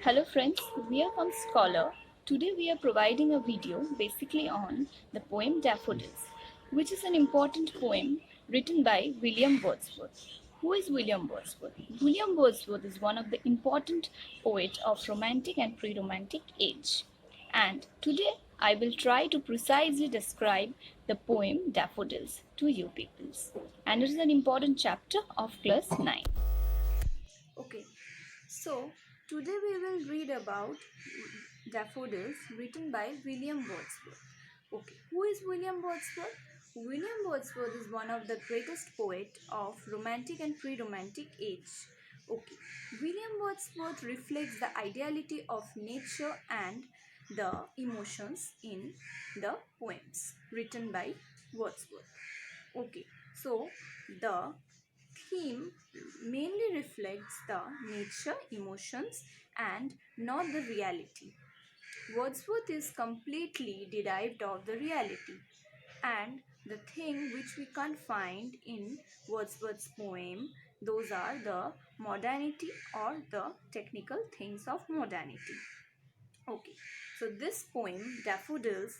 Hello friends, we are from Scholar. Today we are providing a video basically on the poem Daffodils, which is an important poem written by William Wordsworth. Who is William Wordsworth? William Wordsworth is one of the important poets of Romantic and Pre-Romantic age. And today I will try to precisely describe the poem Daffodils to you peoples. And it is an important chapter of class 9. Okay, so today we will read about Daffodils written by William Wordsworth. Okay, who is William Wordsworth? William Wordsworth is one of the greatest poets of Romantic and Pre-Romantic age. Okay, William Wordsworth reflects the ideality of nature and the emotions in the poems written by Wordsworth. Okay, so the theme mainly reflects the nature, emotions, and not the reality. Wordsworth is completely derived of the reality, and the thing which we can't find in Wordsworth's poem, those are the modernity or the technical things of modernity. Okay, so this poem, Daffodils,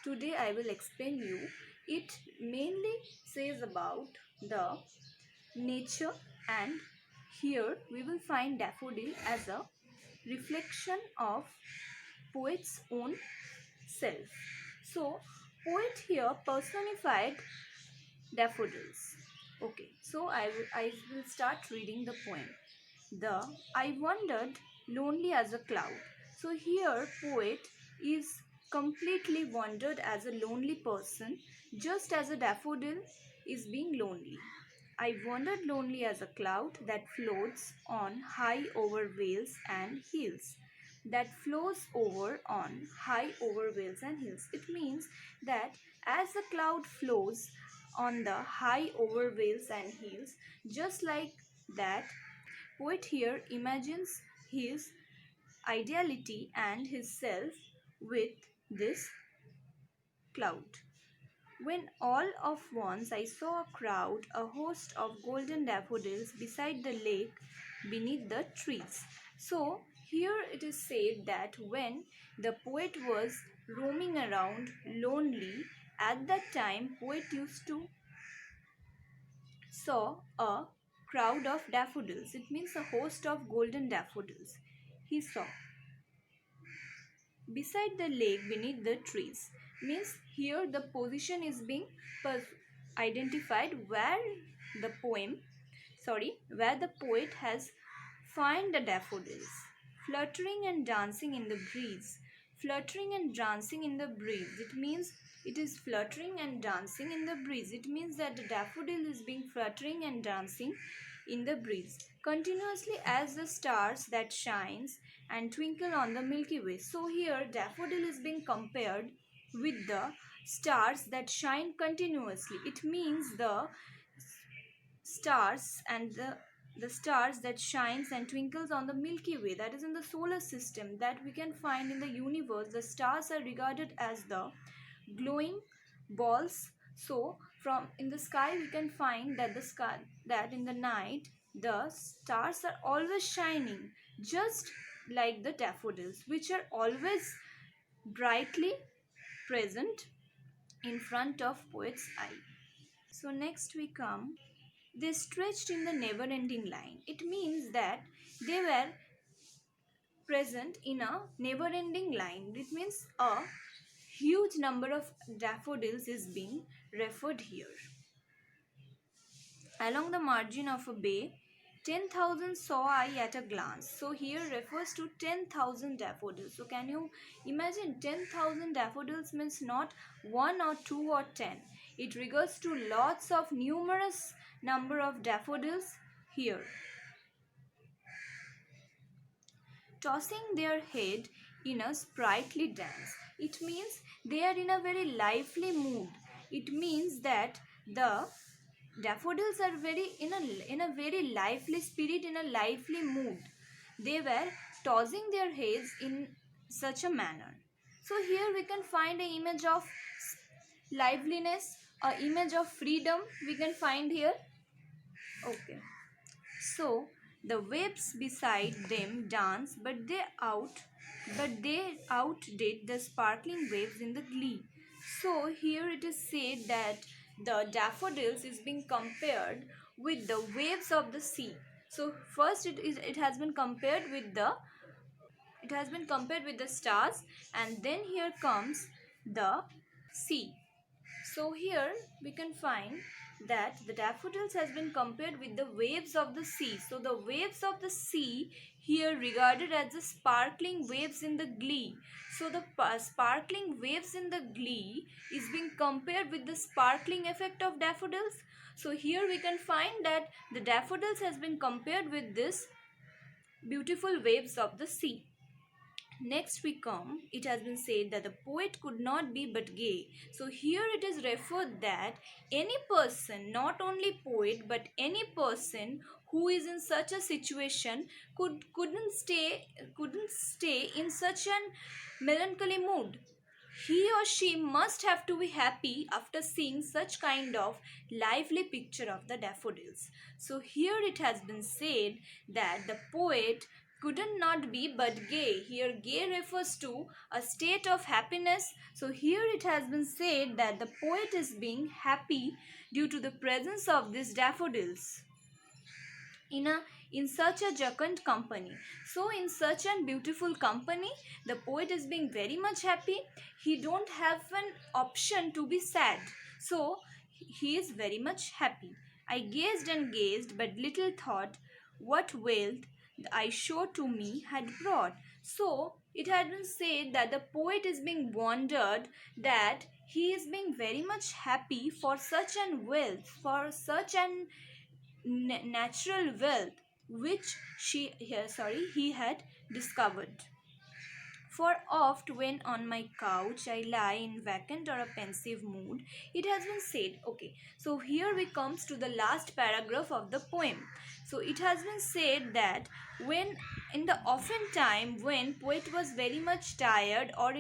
today I will explain you. It mainly says about the nature, and here we will find daffodil as a reflection of poet's own self. So poet here personified daffodils. Okay, so I will start reading the poem. The I wandered lonely as a cloud. So here poet is completely wandered as a lonely person, just as a daffodil is being lonely. I wandered lonely as a cloud that floats on high over vales and hills. That flows over on high over vales and hills. It means that as the cloud flows on the high over vales and hills, just like that, poet here imagines his ideality and his self with this cloud. When all of once I saw a crowd, a host of golden daffodils beside the lake beneath the trees. So here it is said that when the poet was roaming around lonely, at that time poet used to saw a crowd of daffodils. It means a host of golden daffodils. He saw beside the lake beneath the trees. Means here the position is being identified where the where the poet has find the daffodils fluttering and dancing in the breeze. Fluttering and dancing in the breeze, it means it is fluttering and dancing in the breeze. It means that the daffodil is being fluttering and dancing in the breeze continuously as the stars that shines and twinkle on the Milky Way. So here daffodil is being compared with the stars that shine continuously. It means the stars and the stars that shines and twinkles on the Milky Way, that is in the solar system, that we can find in the universe. The stars are regarded as the glowing balls. So from in the sky we can find that in the night the stars are always shining, just like the daffodils, which are always brightly present in front of poet's eye. So next we come, they stretched in the never ending line. It means that they were present in a never ending line. It means a huge number of daffodils is being referred here. Along the margin of a bay, 10,000 saw I at a glance. So here refers to 10,000 daffodils. So can you imagine 10,000 daffodils means not one or two or 10. It refers to lots of numerous number of daffodils here, tossing their head in a sprightly dance. It means they are in a very lively mood. It means that the daffodils are very in a very lively spirit, in a lively mood. They were tossing their heads in such a manner. So here we can find an image of liveliness, an image of freedom we can find here. Okay. So The waves beside them dance, but they outdid the sparkling waves in the glee. So here it is said that the daffodils is being compared with the waves of the sea. So first it has been compared with the stars, and then here comes the sea. So here we can find that the daffodils has been compared with the waves of the sea. So the waves of the sea here regarded as the sparkling waves in the glee. So the sparkling waves in the glee is being compared with the sparkling effect of daffodils. So here we can find that the daffodils has been compared with this beautiful waves of the sea. Next we come, it has been said that the poet could not be but gay. So here it is referred that any person, not only poet but any person who is in such a situation couldn't stay in such an melancholy mood. He or she must have to be happy after seeing such kind of lively picture of the daffodils. So here it has been said that the poet couldn't not be but gay. Here gay refers to a state of happiness. So here it has been said that the poet is being happy due to the presence of these daffodils in such a jocund company. So in such a beautiful company, the poet is being very much happy. He don't have an option to be sad, so he is very much happy. I gazed and gazed, but little thought what wealth the eye show to me had brought. So it had been said that the poet is being wondered that he is being very much happy for such an wealth, for such an natural wealth which he had discovered. For oft when on my couch I lie in vacant or a pensive mood, it has been said. Okay, so here we comes to the last paragraph of the poem. So it has been said that when in the often time when poet was very much tired or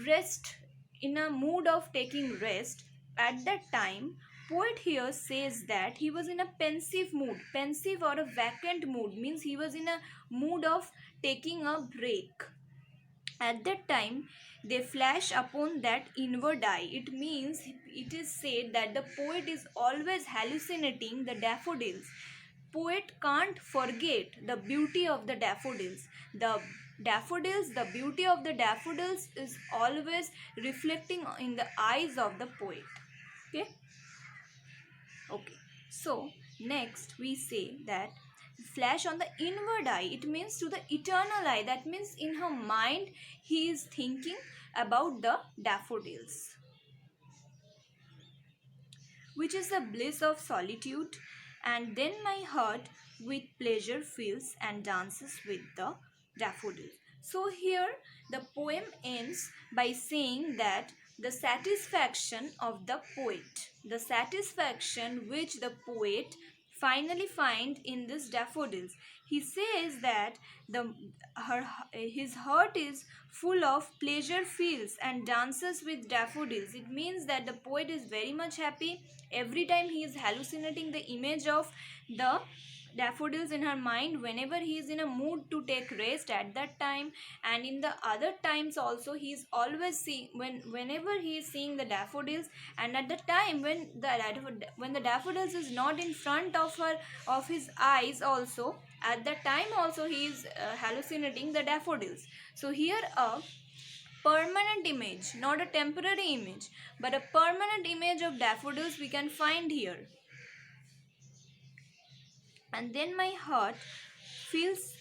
rest in a mood of taking rest, at that time poet here says that he was in a pensive mood. Pensive or a vacant mood means he was in a mood of taking a break. At that time they flash upon that inward eye. It means it is said that the poet is always hallucinating the daffodils. Poet can't forget the beauty of the daffodils. The beauty of the daffodils is always reflecting in the eyes of the poet. Okay. Okay, so next we say that flash on the inward eye. It means to the eternal eye. That means in her mind he is thinking about the daffodils, which is the bliss of solitude. And then my heart with pleasure fills and dances with the daffodil. So here the poem ends by saying that the satisfaction of the satisfaction which the poet finally find in this daffodils. He says that his heart is full of pleasure feels and dances with daffodils. It means that the poet is very much happy every time he is hallucinating the image of the daffodils in her mind whenever he is in a mood to take rest at that time, and in the other times also he is always seeing whenever he is seeing the daffodils, and at the time when the daffodils is not in front of his eyes also, at that time also he is hallucinating the daffodils. So here a permanent image, not a temporary image, but a permanent image of daffodils we can find here. And then my heart feels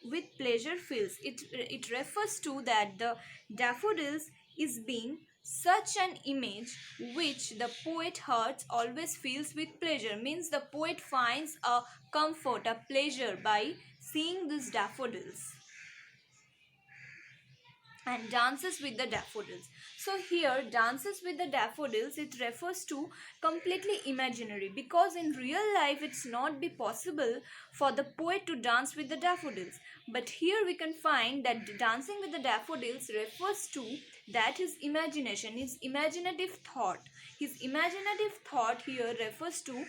with pleasure feels. It refers to that the daffodils is being such an image which the poet heart always feels with pleasure. Means the poet finds a comfort, a pleasure by seeing these daffodils and dances with the daffodils. So here dances with the daffodils, it refers to completely imaginary, because in real life it's not be possible for the poet to dance with the daffodils. But here we can find that dancing with the daffodils refers to that his imagination, his imaginative thought. His imaginative thought here refers to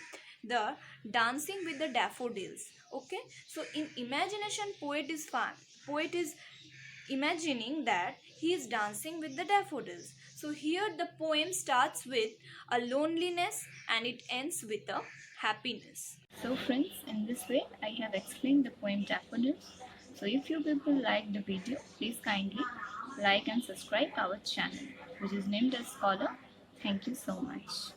the dancing with the daffodils. Okay, so in imagination, poet is imagining that he is dancing with the daffodils. So here the poem starts with a loneliness and it ends with a happiness. So friends, in this way I have explained the poem Daffodils. So if you people like the video, please kindly like and subscribe our channel, which is named as Scholar. Thank you so much.